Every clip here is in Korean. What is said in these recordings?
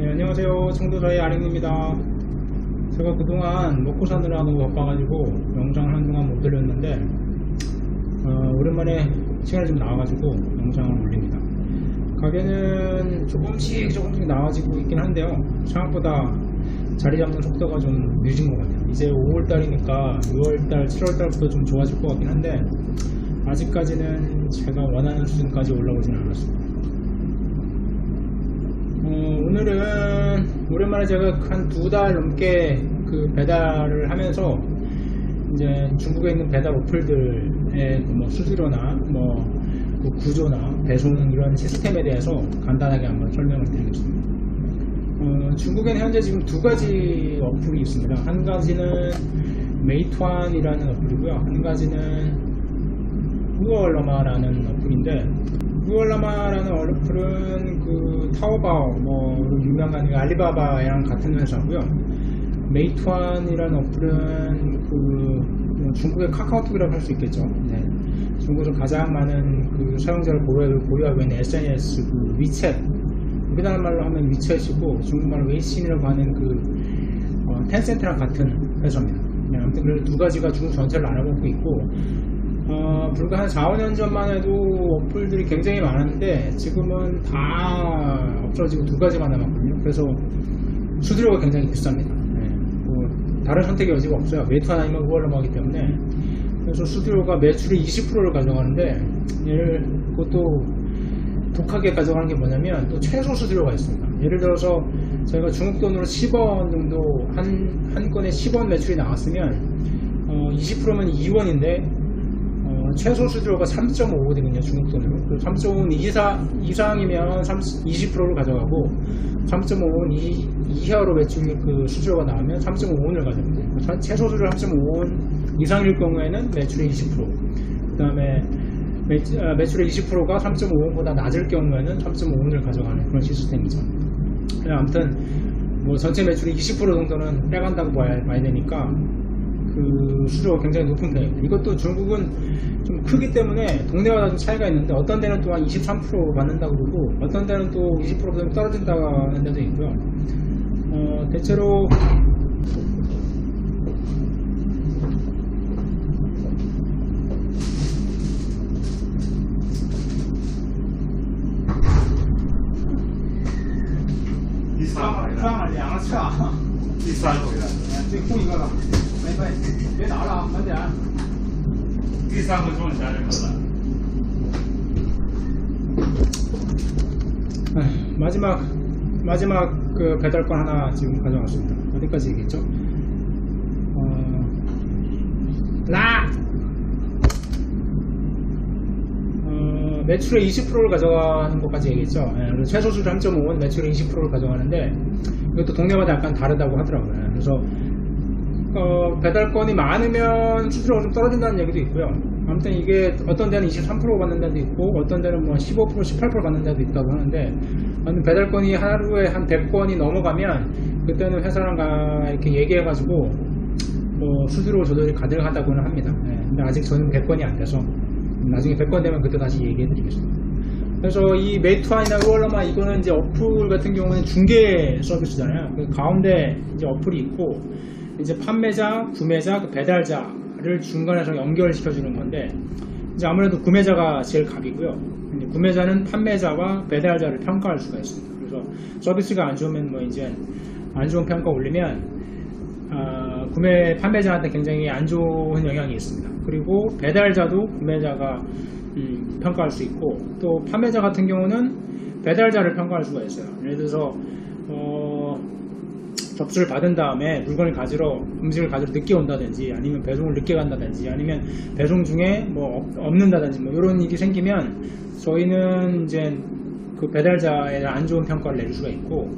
네, 안녕하세요. 청도자의 아랭입니다. 제가 그동안 먹고 사느라 너무 바빠가지고 영상을 한동안 못 올렸는데 오랜만에 시간이 좀 나와가지고 영상을 올립니다. 가게는 조금씩 나아지고 있긴 한데요, 생각보다 자리 잡는 속도가 좀 늦은 것 같아요. 이제 5월달이니까 6월달, 7월달부터 좀 좋아질 것 같긴 한데 아직까지는 제가 원하는 수준까지 올라오지는 않았습니다. 오늘은 오랜만에 제가 한 2달 넘게 그 배달을 하면서 이제 중국에 있는 배달 어플들의 뭐 수수료나 그 구조나 배송 이런 시스템에 대해서 간단하게 한번 설명을 드리겠습니다. 중국에는 현재 지금 2가지 어플이 있습니다. 한 가지는 메이투안이라는 어플이고요, 한 가지는 우얼러마라는 어플인데, 우얼러마라는 어플은 그 타오바오 유명한 알리바바랑 같은 회사고요. 메이투안이라는 어플은 그 중국의 카카오톡이라고 할 수 있겠죠. 네. 중국에서 가장 많은 그 사용자를 보유하고 있는 SNS 그 위챗, 우리나라 말로 하면 위챗이고 중국말로 웨이신이라고 하는 그 텐센트랑 같은 회사입니다. 네, 아무튼 그래서 2가지가 중국 전체를 나눠먹고 있고, 불과 한 4, 5년 전만 해도 어플들이 굉장히 많았는데 지금은 다 없어지고 2가지만 남았거든요. 그래서 수수료가 굉장히 비쌉니다. 네, 다른 선택의 여지가 없어요. 메이투안 아니면 우얼러마이기 때문에. 그래서 수수료가 매출의 20%를 가져가는데, 그것도 독하게 가져가는 게 뭐냐면 또 최소 수수료가 있습니다. 예를 들어서 저희가 중국 돈으로 10원 정도 한 건에 10원 매출이 나왔으면 20%면 2원인데 최소 수수료가 3.5원이거든요, 중국 돈으로. 3.5원 이상이면 20%를 가져가고 3.5원 이하로 매출이 그 수수료가 나오면 3.5원을 가져갑니다. 최소 수수료 3.5원 이상일 경우에는 매출의 20%, 그 다음에 매출의 20%가 3.5원보다 낮을 경우에는 3.5원을 가져가는 그런 시스템이죠. 아무튼 전체 매출의 20% 정도는 빼간다고 봐야 되니까 그 수수료가 굉장히 높은 편입니다. 이것도 중국은 좀 크기 때문에 동네마다 좀 차이가 있는데 어떤 데는 또 한 23% 받는다고 그러고 어떤 데는 또 20% 떨어진다고 하는 데도 있고요. 대체로上了2个车，第3回了，最后一个了，没，别打了，慢点。第3回终于下这个了。마지막 그 배달권 하나 지금 가져왔습니다. 어디까지 얘기했죠? 매출의 20%를 가져가는 것까지 얘기했죠. 그래서 최소 수수료 3.5원, 매출의 20%를 가져가는데 이것도 동네마다 약간 다르다고 하더라고요. 그래서 배달권이 많으면 수수료가 좀 떨어진다는 얘기도 있고요. 아무튼 이게 어떤 데는 23% 받는 데도 있고 어떤 데는 15%, 18% 받는 데도 있다고 하는데, 배달권이 하루에 한 100건이 넘어가면 그때는 회사랑 이렇게 얘기해가지고 수수료 조절이 가능하다고는 합니다. 근데 아직 저는 100건이 안 돼서 나중에 100건 되면 그때 다시 얘기해 드리겠습니다. 그래서 이 메이투안이나 우얼러마, 이거는 이제 어플 같은 경우는 중개 서비스잖아요. 그 가운데 이제 어플이 있고 이제 판매자, 구매자, 그 배달자를 중간에서 연결시켜 주는 건데, 이제 아무래도 구매자가 제일 갑이고요. 구매자는 판매자와 배달자를 평가할 수가 있습니다. 그래서 서비스가 안 좋으면 이제 안 좋은 평가 올리면 판매자한테 굉장히 안 좋은 영향이 있습니다. 그리고 배달자도 구매자가 평가할 수 있고, 또 판매자 같은 경우는 배달자를 평가할 수가 있어요. 예를 들어서 접수를 받은 다음에 음식을 가지러 늦게 온다든지, 아니면 배송을 늦게 간다든지, 아니면 배송 중에 없는다든지 이런 일이 생기면 저희는 이제 그 배달자에 안 좋은 평가를 내줄 수가 있고,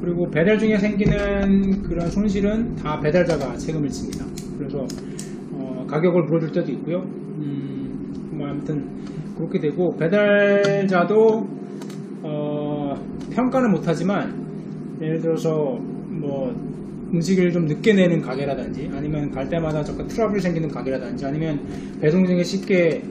그리고 배달 중에 생기는 그런 손실은 다 배달자가 책임을 집니다. 그래서 가격을 물어줄 때도 있고요. 아무튼 그렇게 되고, 배달자도 평가는 못하지만 예를 들어서 음식을 좀 늦게 내는 가게라든지, 아니면 갈 때마다 잠깐 트러블이 생기는 가게라든지, 아니면 배송 중에 쉽게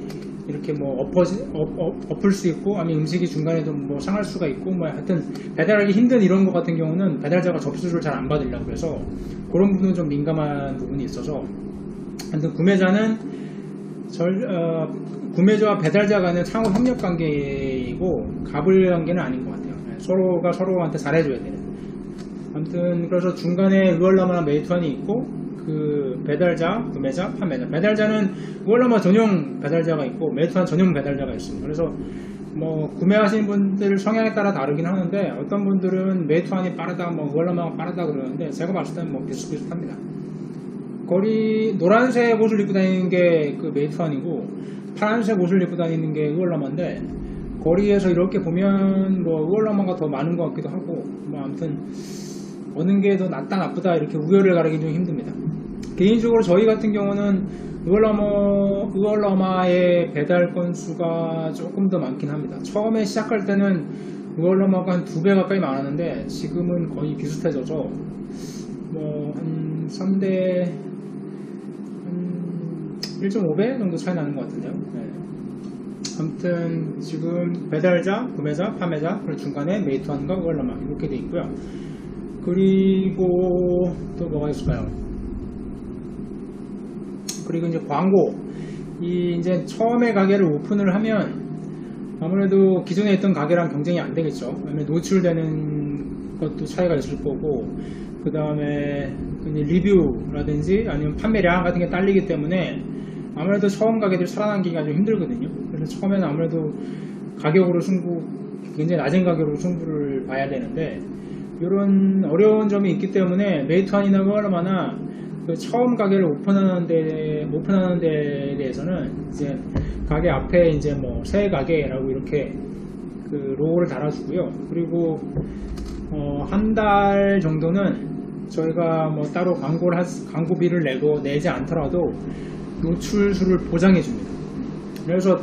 이렇게 뭐 엎을 수 있고, 아니면 음식이 중간에 좀 뭐 상할 수가 있고, 뭐 하여튼 배달하기 힘든 이런 것 같은 경우는 배달자가 접수를 잘 안 받으려고 그래서 그런 부분은 좀 민감한 부분이 있어서, 하여튼 구매자와 배달자 간의 상호 협력 관계이고 갑을 관계는 아닌 것 같아요. 서로가 서로한테 잘해줘야 되는. 아무튼 그래서 중간에 우월라마나 메이투안이 있고, 그 배달자, 구매자, 판매자. 배달자는 우월라마 전용 배달자가 있고 메이투안 전용 배달자가 있습니다. 그래서 뭐 구매하시는 분들 성향에 따라 다르긴 하는데, 어떤 분들은 메이투안이 빠르다, 뭐 우월라마가 빠르다 그러는데, 제가 봤을 때는 뭐 비슷비슷합니다. 노란색 옷을 입고 다니는 게 그 메이투안이고, 파란색 옷을 입고 다니는 게 우월라마인데, 거리에서 이렇게 보면 뭐 우월라마가 더 많은 것 같기도 하고, 뭐 아무튼 어느 게 더 낫다 나쁘다 이렇게 우열을 가르기 좀 힘듭니다. 개인적으로 저희 같은 경우는 우월라마의 배달 건수가 조금 더 많긴 합니다. 처음에 시작할 때는 우월라마가 한 2배 가까이 많았는데, 지금은 거의 비슷해져서 뭐 한 3대 한 1.5배 정도 차이 나는 것 같은데요. 네. 아무튼 지금 배달자, 구매자, 판매자, 그리고 중간에 메이투안과 우월라마 이렇게 돼 있고요. 그리고 또 뭐가 있을까요? 그리고 이제 광고. 이제 처음에 가게를 오픈을 하면 아무래도 기존에 있던 가게랑 경쟁이 안 되겠죠. 왜냐면 노출되는 것도 차이가 있을 거고, 그 다음에 리뷰라든지 아니면 판매량 같은 게 딸리기 때문에 아무래도 처음 가게들 살아남기가 좀 힘들거든요. 그래서 처음에는 아무래도 가격으로 굉장히 낮은 가격으로 승부를 봐야 되는데, 이런 어려운 점이 있기 때문에 메이투안이나 우월라마나 그 처음 가게를 오픈하는 데에 대해서는 이제 가게 앞에 이제 뭐 새 가게라고 이렇게 그 로고를 달아주고요. 그리고 한 달 정도는 저희가 뭐 따로 광고비를 내지 않더라도 노출수를 보장해 줍니다. 그래서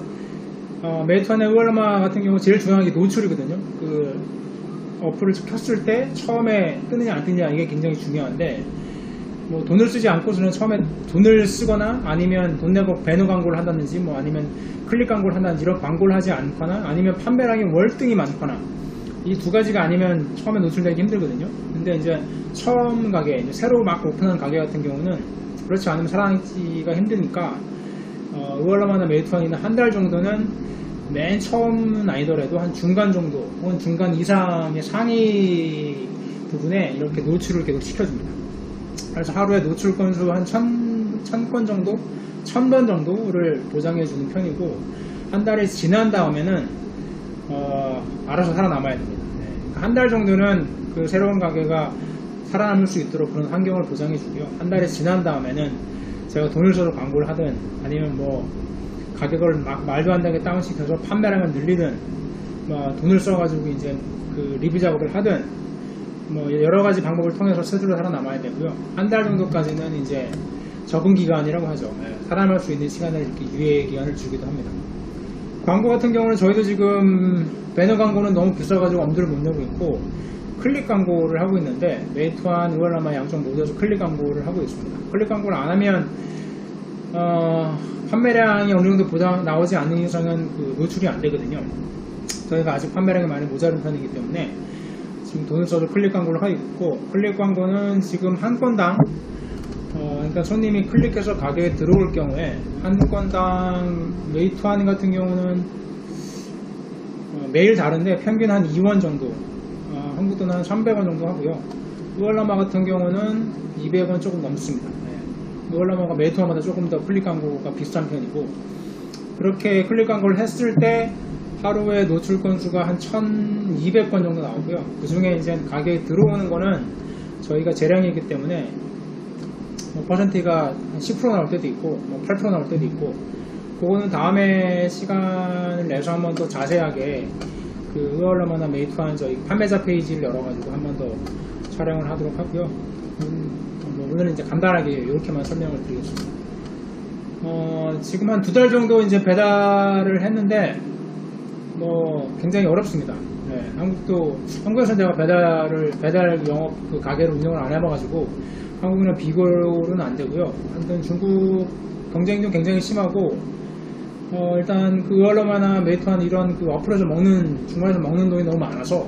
메이투안의 우월라마 같은 경우 제일 중요한 게 노출이거든요. 그 어플을 켰을 때 처음에 뜨느냐 안 뜨느냐 이게 굉장히 중요한데, 뭐 돈을 쓰지 않고서는 처음에 돈을 쓰거나 아니면 돈 내고 배너 광고를 한다든지 뭐 아니면 클릭 광고를 한다든지 이런 광고를 하지 않거나, 아니면 판매량이 월등히 많거나, 이 두 가지가 아니면 처음에 노출되기 힘들거든요. 근데 이제 처음 가게, 이제 새로 막 오픈한 가게 같은 경우는 그렇지 않으면 살아남기가 힘드니까 우월라마나 메이투안이나 한 달 정도는 맨 처음은 아니더라도 한 중간 정도 혹은 중간 이상의 상위 부분에 이렇게 노출을 계속 시켜줍니다. 그래서 하루에 노출 건수 한 1000건 정도, 1000번 정도를 보장해주는 편이고, 한 달이 지난 다음에는 알아서 살아남아야 됩니다. 네. 한 달 정도는 그 새로운 가게가 살아남을 수 있도록 그런 환경을 보장해주고요. 한 달이 지난 다음에는 제가 돈을 써서 광고를 하든 아니면 뭐 가격을 막 말도 안 되게 다운시켜서 판매량을 늘리든, 뭐 돈을 써가지고 이제 그 리뷰 작업을 하든, 뭐 여러 가지 방법을 통해서 스스로 살아남아야 되고요. 한 달 정도까지는 이제 적응 기간이라고 하죠. 살아남을 수 있는 시간을 이렇게 유예 기간을 주기도 합니다. 광고 같은 경우는 저희도 지금 배너 광고는 너무 비싸가지고 엄두를 못 내고 있고, 클릭 광고를 하고 있는데, 메이투안, 우월라마 양쪽 모두에서 클릭 광고를 하고 있습니다. 클릭 광고를 안 하면 판매량이 어느 정도 보장 나오지 않는 이상은 그 노출이 안 되거든요. 저희가 아직 판매량이 많이 모자른 편이기 때문에 지금 돈을 써서 클릭 광고를 하고 있고, 클릭 광고는 지금 한 건당 그러니까 손님이 클릭해서 가게에 들어올 경우에 한 건당 메이투안 같은 경우는 매일 다른데 평균 한 2원 정도, 한국 돈 한 300원 정도 하고요. 우월라마 같은 경우는 200원 조금 넘습니다. 우월라마가 메이투안마다 조금 더 클릭 광고가 비싼 편이고, 그렇게 클릭 광고를 했을 때 하루에 노출 건수가 한 1200건 정도 나오고요. 그 중에 이제 가게에 들어오는 거는 저희가 재량이기 때문에 뭐 퍼센티가 한 10% 나올 때도 있고 뭐 8% 나올 때도 있고, 그거는 다음에 시간을 내서 한 번 더 자세하게 그 우월라마나 메이투안 저희 판매자 페이지를 열어가지고 한 번 더 촬영을 하도록 하고요. 뭐 오늘은 이제 간단하게 이렇게만 설명을 드리겠습니다. 지금 한 2달 정도 이제 배달을 했는데 뭐 굉장히 어렵습니다. 네, 한국에서 제가 배달 영업 그 가게를 운영을 안 해봐가지고 한국이랑 비교는 안 되고요. 하여튼 중국 경쟁이 좀 굉장히 심하고, 일단 그 얼마나 메이트한 이런 그 어플에서 중간에서 먹는 돈이 너무 많아서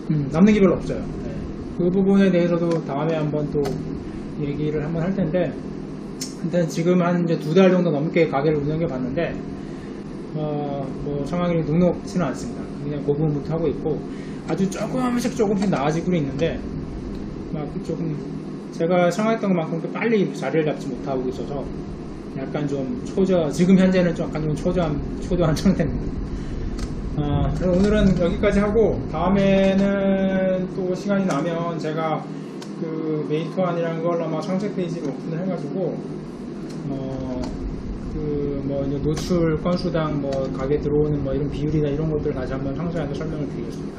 남는 게 별로 없어요. 네. 그 부분에 대해서도 다음에 한번 또 얘기를 한번 할 텐데, 일단 지금 한 이제 2달 정도 넘게 가게를 운영해 봤는데, 뭐 상황이 녹록지는 않습니다. 그냥 그 부분부터 하고 있고, 아주 조금씩 나아지고 있는데, 막 조금 제가 생각했던 것만큼 빨리 자리를 잡지 못하고 있어서 약간 좀 지금 현재는 좀 약간 좀 초조한 상태입니다. 그럼 오늘은 여기까지 하고, 다음에는 또 시간이 나면 제가 그 메이트원이라는 걸 아마 상세 페이지를 오픈을 해가지고, 뭐 노출 건수당 뭐 가게 들어오는 뭐 이런 비율이나 이런 것들 다시 한번 상세하게 설명을 드리겠습니다.